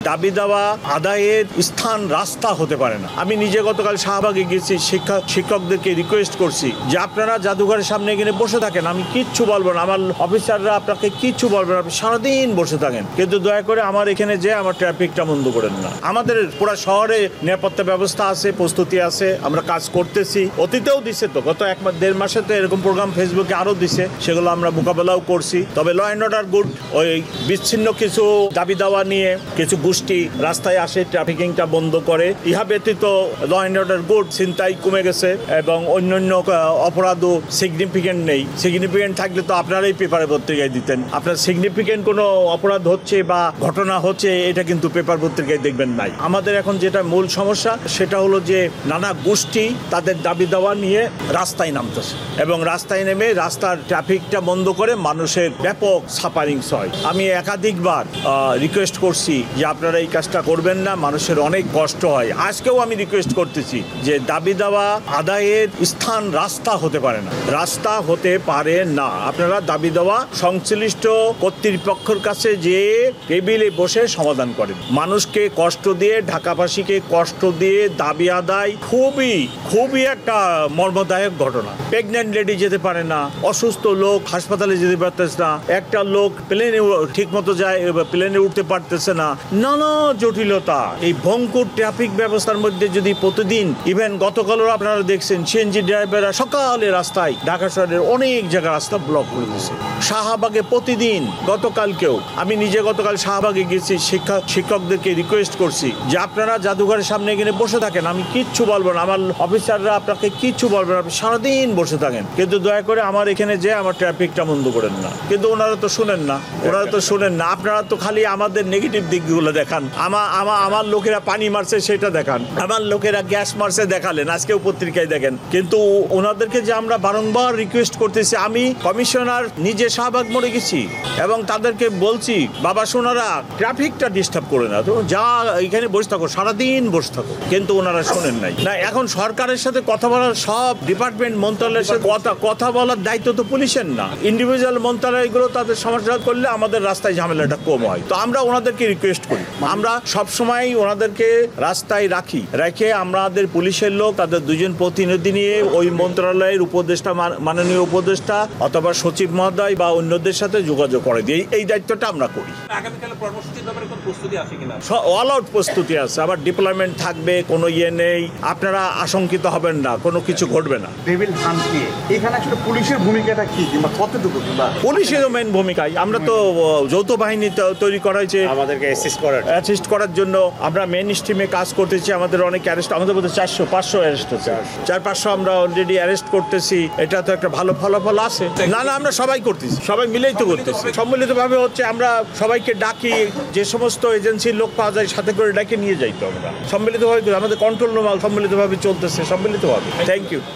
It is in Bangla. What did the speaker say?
দাবি দাওয়া আদায়ের স্থান রাস্তা হতে পারে না। আমি নিজে গতকাল শাহবাগে গেছি, শিক্ষকদেরকে রিকোয়েস্ট করছি যে আপনারা জাদুঘরের সামনে এখানে বসে থাকেন, আমি কিচ্ছু বলবো না, আমার অফিসাররা আপনাকে কিচ্ছু বলবে না, আপনি সারাদিন বসে থাকেন, কিন্তু দয়া করে আমার এখানে যে আমার ট্রাফিকটা বন্ধ করেন না। আমাদের পুরো শহরে নিরাপত্তা ব্যবস্থা আছে, প্রস্তুতি আছে, আমরা কাজ করতেছি। অতীতেও দিছে তো, গত দেড় মাসে তো এরকম প্রোগ্রাম ফেসবুকে আরো দিছে, সেগুলো আমরা মোকাবেলাও করছি। তবে ল অ্যান্ড অর্ডার গুড। ওই বিচ্ছিন্ন কিছু দাবি দাওয়া নিয়ে কিছু গোষ্ঠী রাস্তায় আসে, ট্রাফিকিংটা বন্ধ করে। ইহা ব্যতীত ল অ্যান্ড অর্ডার গুড, ছিনতাই কমে গেছে এবং অন্যান্য অপরাধও সিগনিফিকেন্ট নেই। সিগনিফিকেন্ট থাকলে তো আপনারাই পেপারে পত্রিকায় দিতেন। আপনার সিগনিফিকেন্ট কোনো অপরাধ হচ্ছে বা ঘটনা হচ্ছে এটা কিন্তু পেপার পত্রিকায় দেখবেন নাই। আমাদের এখন যেটা মূল সমস্যা সেটা হলো যে নানা গোষ্ঠী তাদের দাবি দাওয়া নিয়ে রাস্তায় নামতেছে এবং রাস্তায় নেমে রাস্তার ট্রাফিকটা বন্ধ করে মানুষের ব্যাপক সাফারিংস হয়। আমি একাধিকবার রিকোয়েস্ট করছি যে আপনারা এই কাজটা করবেন না, মানুষের অনেক কষ্ট হয়। আজকেও আমি রিকোয়েস্ট করতেছি যে দাবি দাওয়া আদায়ের স্থান রাস্তা হতে পারে না, রাস্তা হতে পারে না। আপনারা দাবি দেওয়া সংশ্লিষ্ট কর্তৃপক্ষের কাছে যে টেবিলে বসে সমাধান করেন। মানুষকে কষ্ট দিয়ে, ঢাকাবাসীকে কষ্ট দিয়ে দাবি আদায় খুবই একটা মর্মদায়ক ঘটনা। প্রেগন্যান্ট লেডি যেতে পারে না, অসুস্থ লোক হাসপাতালে যেতে পারতেছে না, একটা লোক প্লেনে ঠিক মতো যায়, প্লেনে উঠতে পারতেছে না, নানা জটিলতা। এই ভঙ্গুর ট্রাফিক ব্যবস্থার মধ্যে যদি প্রতিদিন, ইভেন গতকালও আপনারা দেখছেন সিএনজি ড্রাইভাররা সকালে রাস্তায় ঢাকা শহরের অনেক জায়গা রাস্তা ব্লক করে দিচ্ছে। শাহবাগে প্রতিদিন, গতকালকেও আমি নিজে গতকাল শাহবাগে গেছি, শিক্ষকদেরকে রিকোয়েস্ট করছি যে আপনারা জাদুঘরের সামনে এখানে বসে থাকেন, আমি কিচ্ছু বলবো না, আমার অফিসাররা আপনাকে কিচ্ছু বলবে না, আপনি সারাদিন বসে থাকেন, কিন্তু দয়া করে আমার এখানে যে আমার ট্রাফিকটা বন্ধ করেন না। কিন্তু ওনারা তো শুনেন না, আপনারা তো খালি আমাদের নেগেটিভ দিকগুলো দেখান। আমার লোকেরা পানি মারছে সেটা দেখান, আমার লোকেরা গ্যাস মারছে দেখালেন, আজকেও পত্রিকায় দেখেন। কিন্তু ওনাদেরকে যে আমরা বারংবার রিকোয়েস্ট করতেছি, আমি কমিশনার নিজে শাহবাগ মোড়ে গেছি এবং তাদেরকে বলছি, বাবা সোনারা ট্রাফিকটা ডিস্টার্ব করে না, তো যা এখানে বসে থাকো, সারাদিন বসে থাকো, কিন্তু ওনারা শোনেন নাই। না, এখন সরকারের সাথে কথা বলার, সব ডিপার্টমেন্ট মন্ত্রণালয়ের সাথে কথা বলার দায়িত্ব তো পুলিশের না। ইন্ডিভিজুয়াল মন্ত্রণালয়গুলো তাদের সমাধান করলে আমাদের রাস্তায় ঝামেলাটা কম হয়। তো আমরা ওনাদেরকে রিকোয়েস্ট করি, আমরা সবসময় ওনাদেরকে রাস্তায় রেখে আমাদের পুলিশের লোক, তাদের দুজন প্রতিনিধি নিয়ে ওই মন্ত্রণালয়ের উপদেষ্টা, মাননীয় উপদেষ্টা অথবা সচিব মহোদয় বা অন্যদের সাথে যোগাযোগ করে দিই। এই দায়িত্বটা আমরা করি। অল আউট প্রস্তুতি আছে, আবার ডিপ্লয়মেন্ট থাকবে, কোনো ইয়ে নেই, আপনারা আশঙ্কিত হবেন না, কোনো কিছু ঘটবে না। এখানে আসলে পুলিশের ভূমিকাটা কি, কতটুকু? পুলিশেরও মেন ভূমিকায়, আমরা তো যৌথ বাহিনী তৈরি করা হয়েছে আমাদেরকে অ্যাসিস্ট করার জন্য। আমরা মেন স্ট্রিমে কাজ করতেছি, আমাদের অনেক অ্যারেস্ট, আমাদের মধ্যে 400-500 অ্যারেস্ট হচ্ছে, 400-500 আমরা অলরেডি অ্যারেস্ট করতেছি। এটা তো একটা ভালো ফলাফল আছে। না, আমরা সবাই করতেছি, সবাই মিলেই তো করতেছি, সম্মিলিতভাবে হচ্ছে। আমরা সবাইকে ডাকি, যে সমস্ত এজেন্সির লোক পাওয়া যায় সাথে করে ডাকে নিয়ে যাই, তো আমরা সম্মিলিতভাবে, আমাদের কন্ট্রোল নোমাল সম্মিলিতভাবে চলতেছে, সম্মিলিতভাবে। Thank you.